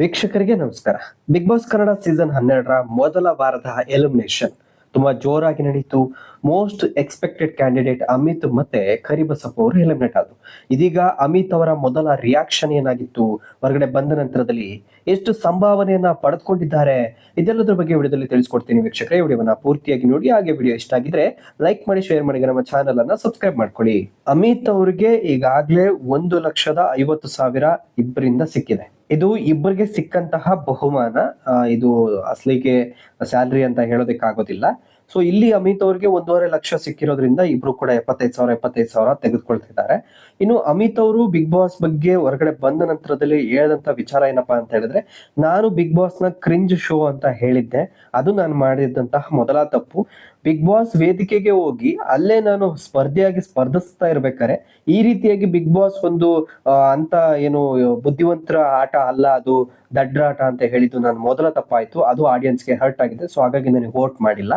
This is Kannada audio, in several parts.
ವೀಕ್ಷಕರಿಗೆ ನಮಸ್ಕಾರ. ಬಿಗ್ ಬಾಸ್ ಕನ್ನಡ ಸೀಸನ್ 12ರ ಮೊದಲ ವಾರದ ಎಲಿಮಿನೇಷನ್ ತುಂಬಾ ಜೋರಾಗಿ ನಡೀತು. ಮೋಸ್ಟ್ ಎಕ್ಸ್ಪೆಕ್ಟೆಡ್ ಕ್ಯಾಂಡಿಡೇಟ್ ಅಮಿತ್ ಮತ್ತೆ ಕರಿಬಸಪ್ಪ ಅವರು ಎಲಿಮಿನೇಟ್ ಆದ್ರು. ಇದೀಗ ಅಮಿತ್ ಅವರ ಮೊದಲ ರಿಯಾಕ್ಷನ್ ಏನಾಗಿತ್ತು, ಹೊರಗಡೆ ಬಂದ ನಂತರದಲ್ಲಿ ಎಷ್ಟು ಸಂಭಾವನೆಯನ್ನ ಪಡೆದುಕೊಂಡಿದ್ದಾರೆ, ಇದೆಲ್ಲದರ ಬಗ್ಗೆ ವಿಡಿಯೋದಲ್ಲಿ ತಿಳಿಸ್ಕೊಡ್ತೀನಿ ವೀಕ್ಷಕರೇ. ವಿಡಿಯೋವನ್ನ ಪೂರ್ತಿಯಾಗಿ ನೋಡಿ. ಹಾಗೆ ವಿಡಿಯೋ ಇಷ್ಟ ಆಗಿದ್ರೆ ಲೈಕ್ ಮಾಡಿ, ಶೇರ್ ಮಾಡಿ, ನಮ್ಮ ಚಾನೆಲ್ ಅನ್ನ ಸಬ್ಸ್ಕ್ರೈಬ್ ಮಾಡ್ಕೊಳ್ಳಿ. ಅಮಿತ್ ಅವರಿಗೆ ಈಗಾಗಲೇ 1,50,000 ಇಬ್ಬರಿಂದ ಸಿಕ್ಕಿದೆ. ಇದು ಇಬ್ಬರಿಗೆ ಸಿಕ್ಕಂತಹ ಬಹುಮಾನ. ಇದು ಅಸಲಿಗೆ ಸ್ಯಾಲ್ರಿ ಅಂತ ಹೇಳೋದಕ್ಕಾಗೋದಿಲ್ಲ. ಸೊ ಇಲ್ಲಿ ಅಮಿತ್ ಅವ್ರಿಗೆ 1.5 ಲಕ್ಷ ಸಿಕ್ಕಿರೋದ್ರಿಂದ ಇಬ್ರು ಕೂಡ 75,000 ತೆಗೆದುಕೊಳ್ತಿದ್ದಾರೆ. ಇನ್ನು ಅಮಿತ್ ಅವರು ಬಿಗ್ ಬಾಸ್ ಬಗ್ಗೆ ಹೊರಗಡೆ ಬಂದ ನಂತರದಲ್ಲಿ ಹೇಳಿದಂತ ವಿಚಾರ ಏನಪ್ಪಾ ಅಂತ ಹೇಳಿದ್ರೆ, ನಾನು ಬಿಗ್ ಬಾಸ್ ನ ಕ್ರಿಂಜ್ ಶೋ ಅಂತ ಹೇಳಿದ್ದೆ. ಅದು ನಾನು ಮಾಡಿದಂತಹ ಮೊದಲ ತಪ್ಪು. ಬಿಗ್ ಬಾಸ್ ವೇದಿಕೆಗೆ ಹೋಗಿ ಅಲ್ಲೇ ನಾನು ಸ್ಪರ್ಧೆಯಾಗಿ ಸ್ಪರ್ಧಿಸ್ತಾ ಇರ್ಬೇಕಾರೆ ಈ ರೀತಿಯಾಗಿ ಬಿಗ್ ಬಾಸ್ ಒಂದು ಅಂತ ಏನು ಬುದ್ಧಿವಂತರ ಆಟ ಅಲ್ಲ, ಅದು ದಡ್ರ ಆಟ ಅಂತ ಹೇಳಿದ್ದು ನಾನು ಮೊದಲ ತಪ್ಪಾಯ್ತು. ಅದು ಆಡಿಯನ್ಸ್ಗೆ ಹರ್ಟ್ ಆಗಿದೆ. ಸೊ ಹಾಗಾಗಿ ನನಗೆ ವೋಟ್ ಮಾಡಿಲ್ಲ.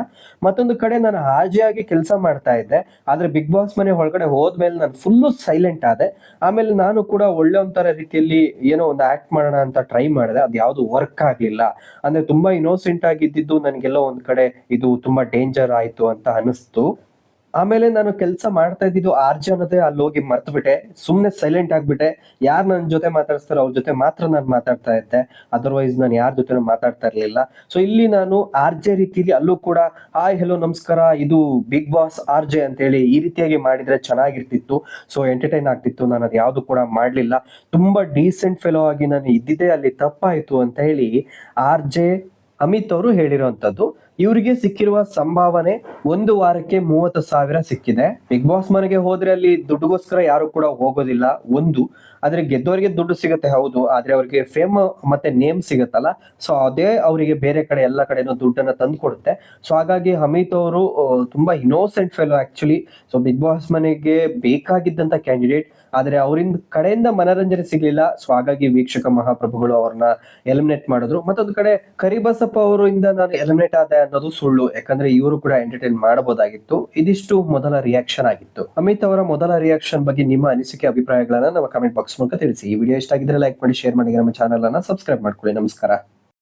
ಮತ್ತೊಂದು ಕಡೆ ನಾನು ಹಾಜಿಯಾಗಿ ಕೆಲಸ ಮಾಡ್ತಾ ಇದ್ದೆ. ಆದ್ರೆ ಬಿಗ್ ಬಾಸ್ ಮನೆ ಒಳಗಡೆ ಹೋದ್ಮೇಲೆ ನಾನು ಫುಲ್ಲು ಸೈಲೆಂಟ್ ಆದೆ. ಆಮೇಲೆ ನಾನು ಕೂಡ ಒಳ್ಳೆ ಒಂಥರ ರೀತಿಯಲ್ಲಿ ಏನೋ ಒಂದು ಆಕ್ಟ್ ಮಾಡೋಣ ಅಂತ ಟ್ರೈ ಮಾಡಿದೆ. ಅದು ಯಾವುದು ವರ್ಕ್ ಆಗ್ಲಿಲ್ಲ. ಅಂದ್ರೆ ತುಂಬಾ ಇನ್ನೋಸೆಂಟ್ ಆಗಿದ್ದು ನನಗೆಲ್ಲೋ ಒಂದ್ ಕಡೆ ಇದು ತುಂಬಾ ಡೇಂಜರ್ ಆಯ್ತು ಅಂತ ಅನಿಸ್ತು. ಆಮೇಲೆ ನಾನು ಕೆಲಸ ಮಾಡ್ತಾ ಇದ್ದಿದ್ದು ಆರ್ಜೆ ಅನ್ನೋದೇ ಅಲ್ಲಿ ಹೋಗಿ ಮರ್ತು ಬಿಟ್ಟೆ. ಸುಮ್ನೆ ಸೈಲೆಂಟ್ ಆಗ್ಬಿಟ್ಟೆ. ಯಾರು ನನ್ನ ಜೊತೆ ಮಾತಾಡ್ತಾರೋ ಅವ್ರ ಜೊತೆ ಮಾತ್ರ ನಾನು ಮಾತಾಡ್ತಾ ಇದ್ದೆ. ಅದರ್ವೈಸ್ ನಾನು ಯಾರ ಜೊತೆ ಮಾತಾಡ್ತಾ ಇರ್ಲಿಲ್ಲ. ಸೊ ಇಲ್ಲಿ ನಾನು ಆರ್ಜೆ ರೀತಿಲಿ ಅಲ್ಲೂ ಕೂಡ ಹಾಯ್ ಹೆಲೋ ನಮಸ್ಕಾರ, ಇದು ಬಿಗ್ ಬಾಸ್ ಆರ್ಜೆ ಅಂತ ಹೇಳಿ ಈ ರೀತಿಯಾಗಿ ಮಾಡಿದ್ರೆ ಚೆನ್ನಾಗಿರ್ತಿತ್ತು. ಸೊ ಎಂಟರ್ಟೈನ್ ಆಗ್ತಿತ್ತು. ನಾನು ಅದು ಯಾವ್ದು ಕೂಡ ಮಾಡ್ಲಿಲ್ಲ. ತುಂಬಾ ಡೀಸೆಂಟ್ ಫೆಲೋ ಆಗಿ ನಾನು ಇದ್ದಿದ್ದೆ ಅಲ್ಲಿ ತಪ್ಪಾಯ್ತು ಅಂತ ಹೇಳಿ ಆರ್ಜೆ ಅಮಿತ್ ಅವರು ಹೇಳಿರುವಂತದ್ದು. ಇವರಿಗೆ ಸಿಕ್ಕಿರುವ ಸಂಭಾವನೆ 1 ವಾರಕ್ಕೆ 30,000 ಸಿಕ್ಕಿದೆ. ಬಿಗ್ ಬಾಸ್ ಮನೆಗೆ ಹೋದ್ರೆ ಅಲ್ಲಿ ದುಡ್ಡುಗೋಸ್ಕರ ಯಾರು ಕೂಡ ಹೋಗೋದಿಲ್ಲ. ಆದ್ರೆ ಗೆದ್ದವರಿಗೆ ದುಡ್ಡು ಸಿಗುತ್ತೆ, ಹೌದು. ಆದ್ರೆ ಅವ್ರಿಗೆ ಫೇಮ್ ಮತ್ತೆ ನೇಮ್ ಸಿಗತ್ತಲ್ಲ, ಸೊ ಅದೇ ಅವರಿಗೆ ಬೇರೆ ಕಡೆ ಎಲ್ಲ ಕಡೆನೂ ದುಡ್ಡನ್ನ ತಂದು ಕೊಡುತ್ತೆ. ಸೊ ಹಾಗಾಗಿ ಅಮಿತ್ ಅವರು ತುಂಬಾ innocent fellow actually. So Bigg Boss ಮನೆಗೆ ಬೇಕಾಗಿದ್ದಂತ ಕ್ಯಾಂಡಿಡೇಟ್, ಆದ್ರೆ ಅವರಿಂದ ಕಡೆಯಿಂದ ಮನರಂಜನೆ ಸಿಗ್ಲಿಲ್ಲ. ಸೊ ಹಾಗಾಗಿ ವೀಕ್ಷಕ ಮಹಾಪ್ರಭುಗಳು ಅವ್ರನ್ನ ಎಲಿಮಿನೇಟ್ ಮಾಡಿದ್ರು. ಮತ್ತೊಂದು ಕಡೆ ಕರಿಬಸಪ್ಪ ಅವರಿಂದ ನಾನು ಎಲಿಮಿನೇಟ್ ಆದೆ ಅನ್ನೋದು ಸುಳ್ಳು. ಯಾಕಂದ್ರೆ ಇವರು ಕೂಡ ಎಂಟರ್ಟೈನ್ ಮಾಡಬಹುದಾಗಿತ್ತು. ಇದಿಷ್ಟು ಮೊದಲ ರಿಯಾಕ್ಷನ್ ಆಗಿತ್ತು. ಅಮಿತ್ ಅವರ ಮೊದಲ ರಿಯಾಕ್ಷನ್ ಬಗ್ಗೆ ನಿಮ್ಮ ಅನಿಸಿಕೆ, ಅಭಿಪ್ರಾಯಗಳನ್ನ ನಮ್ಮ ಕಮೆಂಟ್ ಬಾಕ್ಸ್ ಮೂಲಕ ತಿಳಿಸಿ. ಈ ವಿಡಿಯೋ ಇಷ್ಟ ಆಗಿದ್ರೆ ಲೈಕ್ ಮಾಡಿ, ಶೇರ್ ಮಾಡಿ, ನಮ್ಮ ಚಾನೆಲ್ ಅನ್ನ ಸಬ್ಸ್ಕ್ರೈಬ್ ಮಾಡ್ಕೊಳ್ಳಿ. ನಮಸ್ಕಾರ.